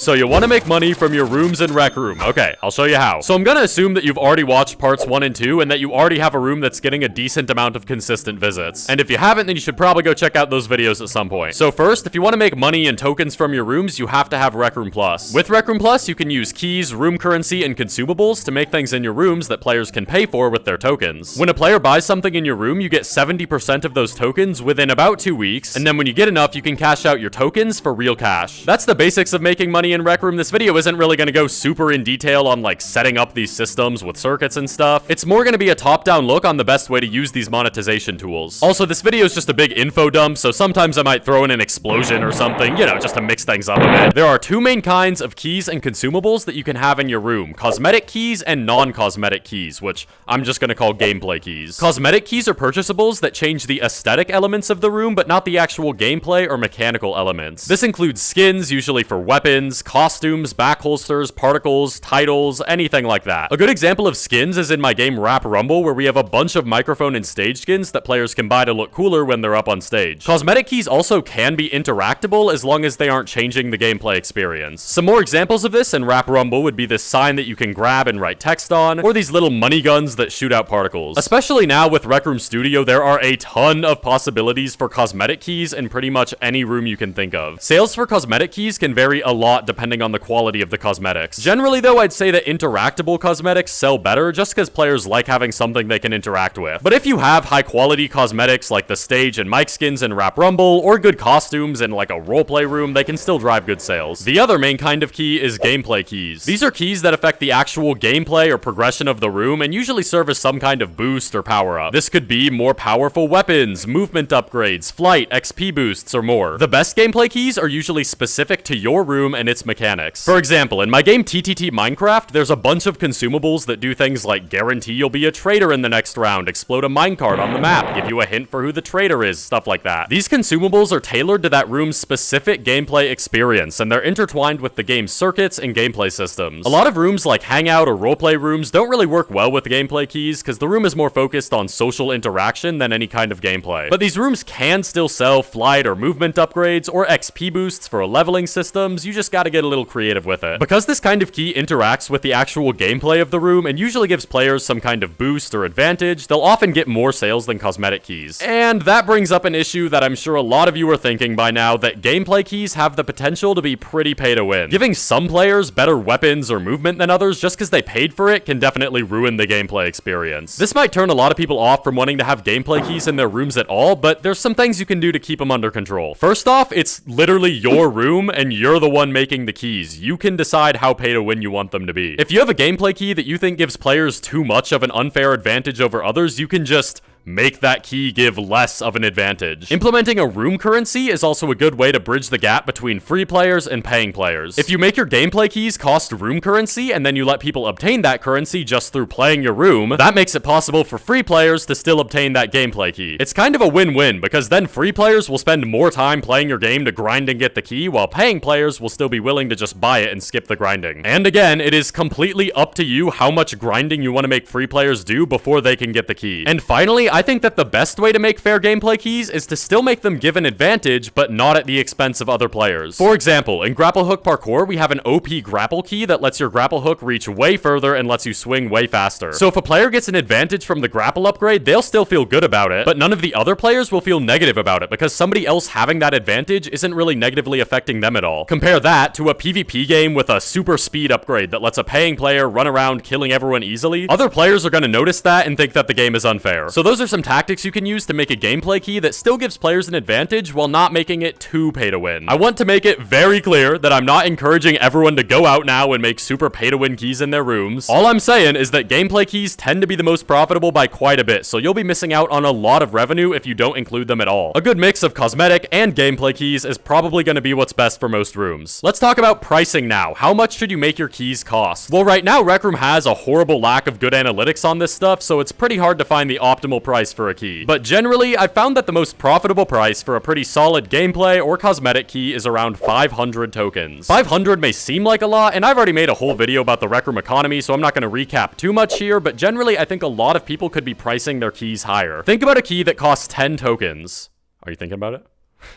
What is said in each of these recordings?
So you want to make money from your rooms in Rec Room. Okay, I'll show you how. So I'm gonna assume that you've already watched parts 1 and 2 and that you already have a room that's getting a decent amount of consistent visits. And if you haven't, then you should probably go check out those videos at some point. So first, if you want to make money and tokens from your rooms, you have to have Rec Room Plus. With Rec Room Plus, you can use keys, room currency, and consumables to make things in your rooms that players can pay for with their tokens. When a player buys something in your room, you get 70% of those tokens within about 2 weeks, and then when you get enough, you can cash out your tokens for real cash. That's the basics of making money in Rec Room. This video isn't really going to go super in detail on like setting up these systems with circuits and stuff. It's more going to be a top-down look on the best way to use these monetization tools. Also, this video is just a big info dump, so sometimes I might throw in an explosion or something, you know, just to mix things up a bit. There are 2 main kinds of keys and consumables that you can have in your room: cosmetic keys and non-cosmetic keys, which I'm just going to call gameplay keys. Cosmetic keys are purchasables that change the aesthetic elements of the room, but not the actual gameplay or mechanical elements. This includes skins, usually for weapons, costumes, back holsters, particles, titles, anything like that. A good example of skins is in my game Rap Rumble, where we have a bunch of microphone and stage skins that players can buy to look cooler when they're up on stage. Cosmetic keys also can be interactable as long as they aren't changing the gameplay experience. Some more examples of this in Rap Rumble would be this sign that you can grab and write text on, or these little money guns that shoot out particles. Especially now with Rec Room Studio, there are a ton of possibilities for cosmetic keys in pretty much any room you can think of. Sales for cosmetic keys can vary a lot depending on the quality of the cosmetics. Generally though, I'd say that interactable cosmetics sell better just because players like having something they can interact with. But if you have high quality cosmetics like the stage and mic skins in Rap Rumble, or good costumes in like a roleplay room, they can still drive good sales. The other main kind of key is gameplay keys. These are keys that affect the actual gameplay or progression of the room and usually serve as some kind of boost or power up. This could be more powerful weapons, movement upgrades, flight, XP boosts, or more. The best gameplay keys are usually specific to your room and its mechanics. For example, in my game TTT Minecraft, there's a bunch of consumables that do things like guarantee you'll be a trader in the next round, explode a minecart on the map, give you a hint for who the trader is, stuff like that. These consumables are tailored to that room's specific gameplay experience, and they're intertwined with the game's circuits and gameplay systems. A lot of rooms like hangout or roleplay rooms don't really work well with gameplay keys because the room is more focused on social interaction than any kind of gameplay. But these rooms can still sell flight or movement upgrades or XP boosts for leveling systems. You just gotta get a little creative with it. Because this kind of key interacts with the actual gameplay of the room and usually gives players some kind of boost or advantage, they'll often get more sales than cosmetic keys. And that brings up an issue that I'm sure a lot of you are thinking by now, that gameplay keys have the potential to be pretty pay to win. Giving some players better weapons or movement than others just because they paid for it can definitely ruin the gameplay experience. This might turn a lot of people off from wanting to have gameplay keys in their rooms at all, but there's some things you can do to keep them under control. First off, it's literally your room and you're the one making the keys. You can decide how pay to win you want them to be. If you have a gameplay key that you think gives players too much of an unfair advantage over others, you can just make that key give less of an advantage. Implementing a room currency is also a good way to bridge the gap between free players and paying players. If you make your gameplay keys cost room currency and then you let people obtain that currency just through playing your room, that makes it possible for free players to still obtain that gameplay key. It's kind of a win-win because then free players will spend more time playing your game to grind and get the key, while paying players will still be willing to just buy it and skip the grinding. And again, it is completely up to you how much grinding you want to make free players do before they can get the key. And finally, I think that the best way to make fair gameplay keys is to still make them give an advantage, but not at the expense of other players. For example, in grapple hook parkour, we have an OP grapple key that lets your grapple hook reach way further and lets you swing way faster. So if a player gets an advantage from the grapple upgrade, they'll still feel good about it, but none of the other players will feel negative about it because somebody else having that advantage isn't really negatively affecting them at all. Compare that to a PvP game with a super speed upgrade that lets a paying player run around killing everyone easily. Other players are going to notice that and think that the game is unfair. So those are some tactics you can use to make a gameplay key that still gives players an advantage while not making it too pay to win. I want to make it very clear that I'm not encouraging everyone to go out now and make super pay to win keys in their rooms. All I'm saying is that gameplay keys tend to be the most profitable by quite a bit, so you'll be missing out on a lot of revenue if you don't include them at all. A good mix of cosmetic and gameplay keys is probably going to be what's best for most rooms. Let's talk about pricing now. How much should you make your keys cost? Well, right now Rec Room has a horrible lack of good analytics on this stuff, so it's pretty hard to find the optimal price for a key. But generally, I've found that the most profitable price for a pretty solid gameplay or cosmetic key is around 500 tokens. 500 may seem like a lot, and I've already made a whole video about the Rec Room economy, so I'm not going to recap too much here, but generally I think a lot of people could be pricing their keys higher. Think about a key that costs 10 tokens. Are you thinking about it?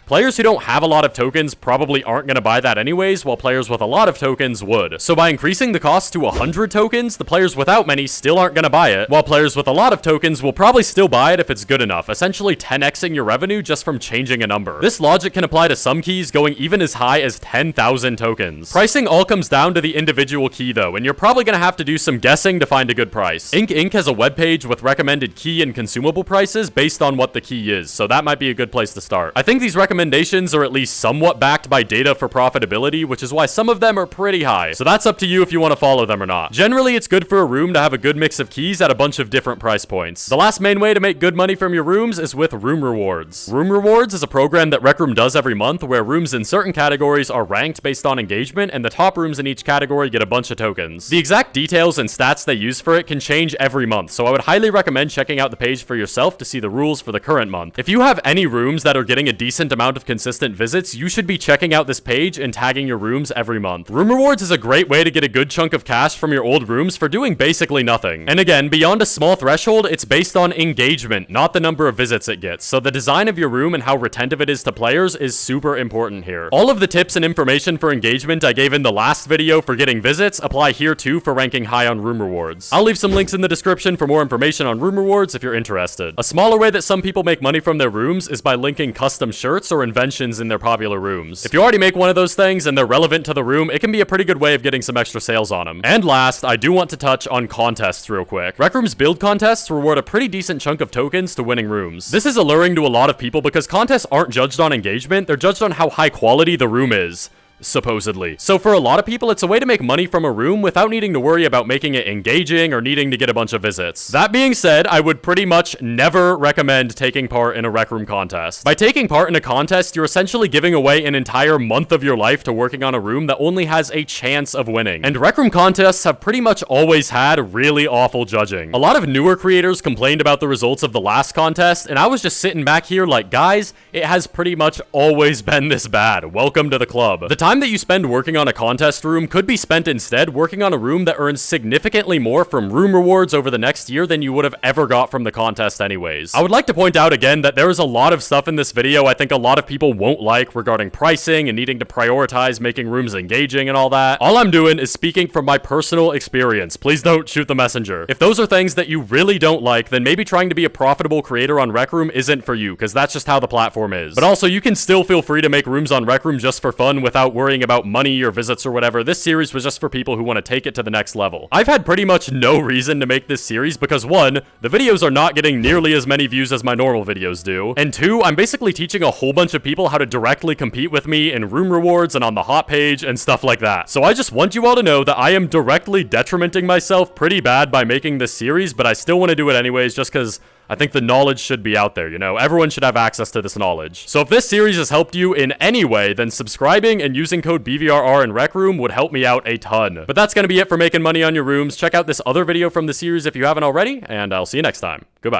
Players who don't have a lot of tokens probably aren't going to buy that anyways, while players with a lot of tokens would. So by increasing the cost to 100 tokens, the players without many still aren't going to buy it, while players with a lot of tokens will probably still buy it if it's good enough, essentially 10xing your revenue just from changing a number. This logic can apply to some keys going even as high as 10,000 tokens. Pricing all comes down to the individual key though, and you're probably going to have to do some guessing to find a good price. Ink Inc. has a webpage with recommended key and consumable prices based on what the key is, so that might be a good place to start. I think these recommendations are at least somewhat backed by data for profitability, which is why some of them are pretty high. So that's up to you if you want to follow them or not. Generally, it's good for a room to have a good mix of keys at a bunch of different price points. The last main way to make good money from your rooms is with Room Rewards. Room Rewards is a program that Rec Room does every month where rooms in certain categories are ranked based on engagement, and the top rooms in each category get a bunch of tokens. The exact details and stats they use for it can change every month, so I would highly recommend checking out the page for yourself to see the rules for the current month. If you have any rooms that are getting a decent amount of consistent visits, you should be checking out this page and tagging your rooms every month. Room Rewards is a great way to get a good chunk of cash from your old rooms for doing basically nothing. And again, beyond a small threshold, it's based on engagement, not the number of visits it gets. So the design of your room and how retentive it is to players is super important here. All of the tips and information for engagement I gave in the last video for getting visits apply here too for ranking high on Room Rewards. I'll leave some links in the description for more information on Room Rewards if you're interested. A smaller way that some people make money from their rooms is by linking custom shirts or inventions in their popular rooms. If you already make one of those things and they're relevant to the room, it can be a pretty good way of getting some extra sales on them. And last, I do want to touch on contests real quick. Rec Room's build contests reward a pretty decent chunk of tokens to winning rooms. This is alluring to a lot of people because contests aren't judged on engagement, they're judged on how high quality the room is. Supposedly. So for a lot of people, it's a way to make money from a room without needing to worry about making it engaging or needing to get a bunch of visits. That being said, I would pretty much never recommend taking part in a Rec Room contest. By taking part in a contest, you're essentially giving away an entire month of your life to working on a room that only has a chance of winning. And Rec Room contests have pretty much always had really awful judging. A lot of newer creators complained about the results of the last contest, and I was just sitting back here like, guys, it has pretty much always been this bad. Welcome to the club. The time that you spend working on a contest room could be spent instead working on a room that earns significantly more from Room Rewards over the next year than you would have ever got from the contest anyways. I would like to point out again that there is a lot of stuff in this video I think a lot of people won't like regarding pricing and needing to prioritize making rooms engaging and all that. All I'm doing is speaking from my personal experience. Please don't shoot the messenger. If those are things that you really don't like, then maybe trying to be a profitable creator on Rec Room isn't for you, because that's just how the platform is. But also, you can still feel free to make rooms on Rec Room just for fun without worrying about money or visits or whatever. This series was just for people who want to take it to the next level. I've had pretty much no reason to make this series because 1, the videos are not getting nearly as many views as my normal videos do, and 2, I'm basically teaching a whole bunch of people how to directly compete with me in Room Rewards and on the hot page and stuff like that. So I just want you all to know that I am directly detrimenting myself pretty bad by making this series, but I still want to do it anyways just because I think the knowledge should be out there, you know? Everyone should have access to this knowledge. So if this series has helped you in any way, then subscribing and using code BVRR in Rec Room would help me out a ton. But that's gonna be it for making money on your rooms. Check out this other video from the series if you haven't already, and I'll see you next time. Goodbye.